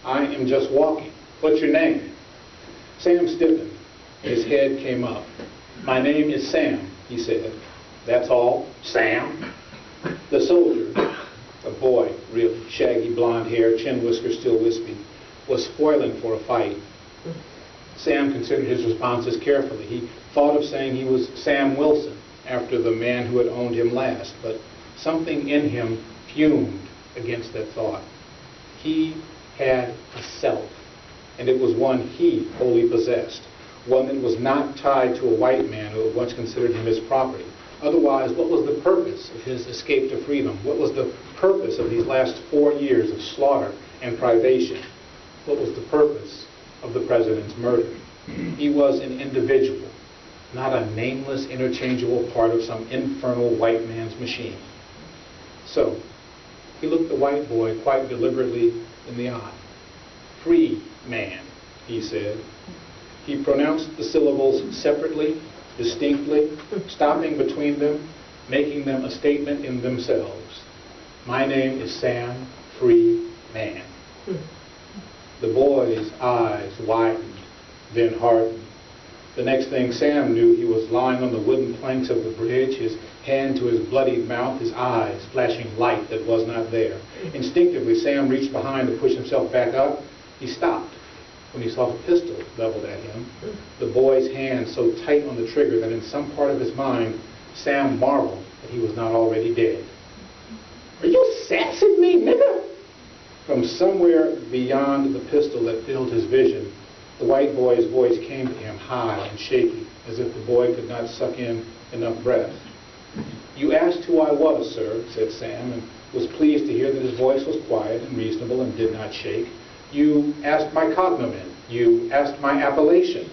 I am just walking. What's your name? Sam stiffened. His head came up. My name is Sam, he said. That's all? Sam? The soldier, a boy, really, shaggy blonde hair, chin whiskers still wispy, was spoiling for a fight. Sam considered his responses carefully. He thought of saying he was Sam Wilson, after the man who had owned him last, but something in him fumed against that thought. He had a self, and it was one he wholly possessed, one that was not tied to a white man who had once considered him his property. Otherwise, what was the purpose of his escape to freedom? What was the purpose of these last 4 years of slaughter and privation? What was the purpose of the president's murder? He was an individual, not a nameless, interchangeable part of some infernal white man's machine. So, he looked the white boy quite deliberately in the eye. Free man, he said. He pronounced the syllables separately, distinctly, stopping between them, making them a statement in themselves. My name is Sam, free man. The boy's eyes widened, then hardened. The next thing Sam knew, he was lying on the wooden planks of the bridge, his hand to his bloodied mouth, his eyes flashing light that was not there. Instinctively, Sam reached behind to push himself back up. He stopped when he saw the pistol leveled at him, the boy's hand so tight on the trigger that in some part of his mind, Sam marveled that he was not already dead. Are you sassing me, nigga? From somewhere beyond the pistol that filled his vision, the white boy's voice came to him high and shaky, as if the boy could not suck in enough breath. You asked who I was, sir, said Sam, and was pleased to hear that his voice was quiet and reasonable and did not shake. You asked my cognomen. You asked my appellation.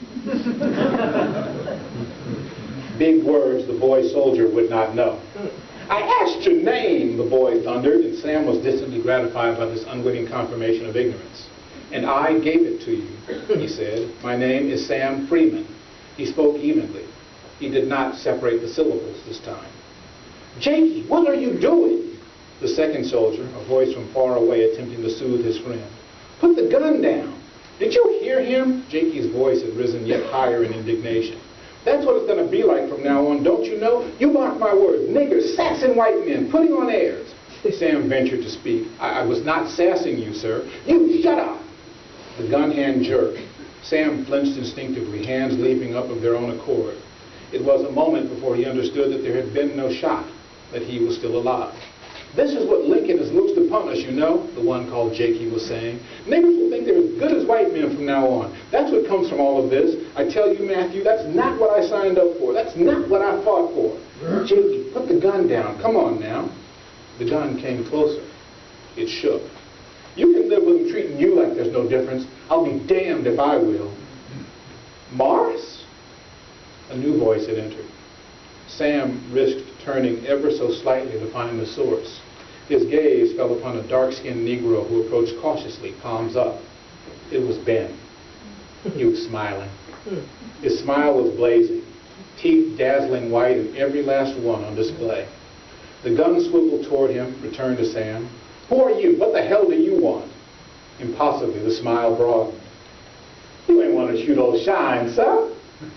Big words the boy soldier would not know. I asked your name, the boy thundered, and Sam was distantly gratified by this unwitting confirmation of ignorance. And I gave it to you, he said. My name is Sam Freeman. He spoke evenly. He did not separate the syllables this time. Jakey, what are you doing? The second soldier, a voice from far away attempting to soothe his friend. Put the gun down. Did you hear him? Jakey's voice had risen yet higher in indignation. That's what it's going to be like from now on, don't you know? You mark my words, niggers, sassing white men, putting on airs. Sam ventured to speak. I was not sassing you, sir. You shut up. The gun hand jerked. Sam flinched instinctively, hands leaping up of their own accord. It was a moment before he understood that there had been no shot, that he was still alive. This is what Lincoln has loosed upon us, you know, the one called Jakey was saying. Niggers will think they're as good as white men from now on. That's what comes from all of this. I tell you, Matthew, that's not what I signed up for. That's not what I fought for. Jakey, put the gun down. Come on now. The gun came closer. It shook. You can live with them treating you like there's no difference. I'll be damned if I will. Morris? A new voice had entered. Sam risked turning ever so slightly to find the source. His gaze fell upon a dark-skinned Negro who approached cautiously, palms up. It was Ben. He was smiling. His smile was blazing, teeth dazzling white and every last one on display. The gun swiveled toward him, returned to Sam. Who are you? What the hell do you want? Impossibly, the smile broadened. You ain't want to shoot old Shine, sir.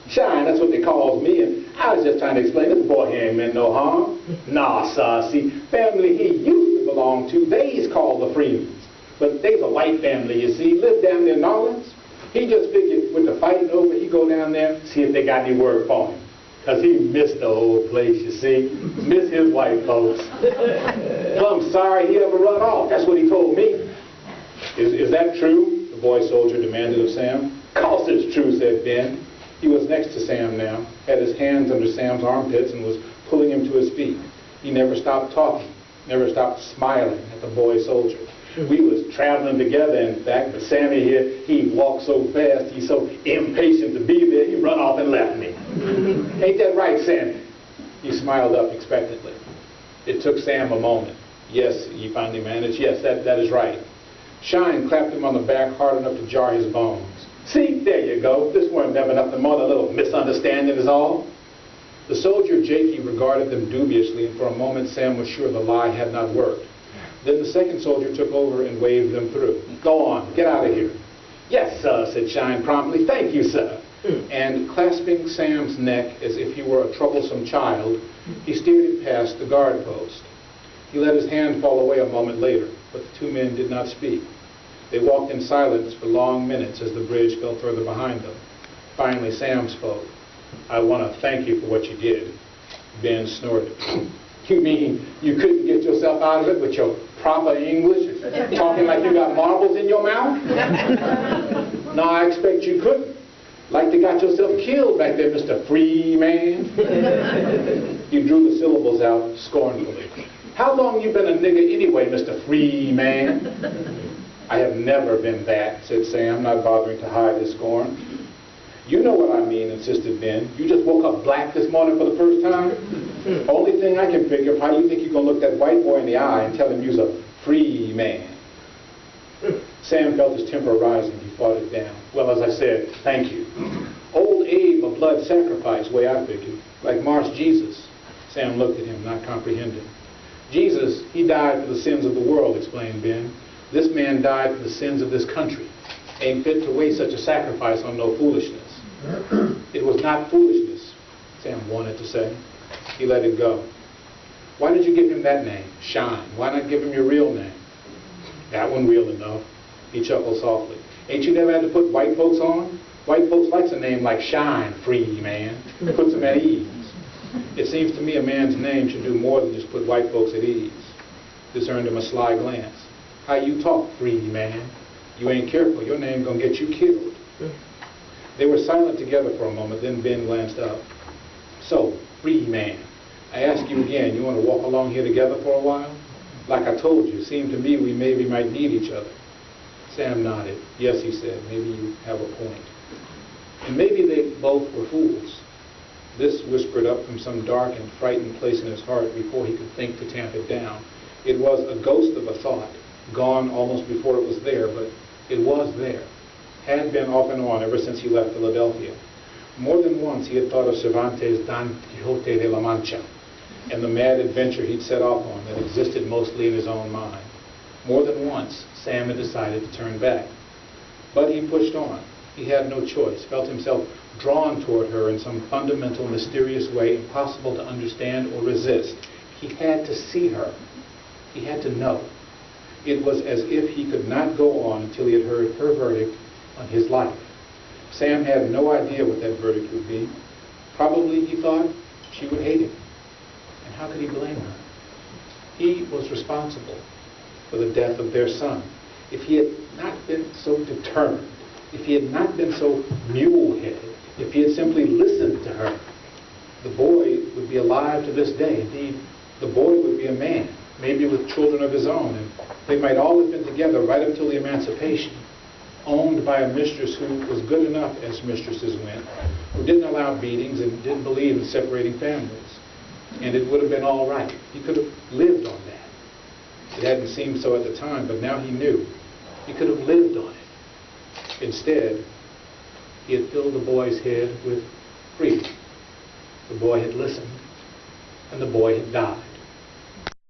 Shine, that's what they calls me, and I was just trying to explain this boy here ain't meant no harm. Nah, sir, see, family he used to belong to, they's called the Freemans. But they's a white family, you see, live down there in New Orleans. He just figured with the fighting over, he go down there, see if they got any word for him. Because he missed the whole place, you see. Miss his white folks. Well, I'm sorry he ever run off. That's what he told me. Is that true? The boy soldier demanded of Sam. Of course it's true, said Ben. He was next to Sam now, had his hands under Sam's armpits and was pulling him to his feet. He never stopped talking, never stopped smiling at the boy soldier. We was traveling together, in fact, but Sammy here, he walked so fast, he's so impatient to be there, he run off and left me. Ain't that right, Sammy? He smiled up expectantly. It took Sam a moment. Yes, he finally managed. Yes, that is right. Shine clapped him on the back hard enough to jar his bones. See, there you go. This weren't never nothing more than a little misunderstanding is all. The soldier Jakey regarded them dubiously, and for a moment Sam was sure the lie had not worked. Then the second soldier took over and waved them through. Go on, get out of here. Yes, sir, said Shine promptly. Thank you, sir. And clasping Sam's neck as if he were a troublesome child, he steered him past the guard post. He let his hand fall away a moment later, but the two men did not speak. They walked in silence for long minutes as the bridge fell further behind them. Finally, Sam spoke. I want to thank you for what you did. Ben snorted. You mean you couldn't get yourself out of it with your proper English, talking like you got marbles in your mouth? No, I expect you couldn't. Like you got yourself killed back there, Mr. Freeman. You drew the syllables out scornfully. How long you been a nigger anyway, Mr. Freeman? I have never been that, said Sam, not bothering to hide his scorn. You know what I mean, insisted Ben. You just woke up black this morning for the first time? Only thing I can figure, how you think you're going to look that white boy in the eye and tell him you's a free man? Sam felt his temper rising. He fought it down. Well, as I said, thank you. Old Abe, a blood sacrifice, way I figured. Like Marsh Jesus. Sam looked at him, not comprehending. Jesus, he died for the sins of the world, explained Ben. This man died for the sins of this country. Ain't fit to waste such a sacrifice on no foolishness. It was not foolishness, Sam wanted to say. He let it go. Why did you give him that name, Shine? Why not give him your real name? That one real enough. He chuckled softly. Ain't you never had to put white folks on? White folks likes a name like Shine, free man. Puts them at ease. It seems to me a man's name should do more than just put white folks at ease. This earned him a sly glance. How you talk, free man? You ain't careful, your name gonna get you killed. They were silent together for a moment, then Ben glanced up. So, free man, I ask you again, you want to walk along here together for a while? Like I told you, it seemed to me we maybe might need each other. Sam nodded. Yes, he said, maybe you have a point. And maybe they both were fools. This whispered up from some dark and frightened place in his heart before he could think to tamp it down. It was a ghost of a thought, gone almost before it was there, but it was there. Had been off and on ever since he left Philadelphia. More than once he had thought of Cervantes' Don Quixote de la Mancha and the mad adventure he'd set off on that existed mostly in his own mind. More than once Sam had decided to turn back. But he pushed on. He had no choice, felt himself drawn toward her in some fundamental, mysterious way impossible to understand or resist. He had to see her. He had to know. It was as if he could not go on until he had heard her verdict on his life. Sam had no idea what that verdict would be. Probably, he thought, she would hate him. And how could he blame her? He was responsible for the death of their son. If he had not been so determined, if he had not been so mule-headed, if he had simply listened to her, the boy would be alive to this day. Indeed, the boy would be a man, maybe with children of his own, and they might all have been together right up till the emancipation, owned by a mistress who was good enough as mistresses went, who didn't allow beatings and didn't believe in separating families. And it would have been all right. He could have lived on that. It hadn't seemed so at the time, but now he knew. He could have lived on it. Instead, he had filled the boy's head with freedom. The boy had listened, and the boy had died.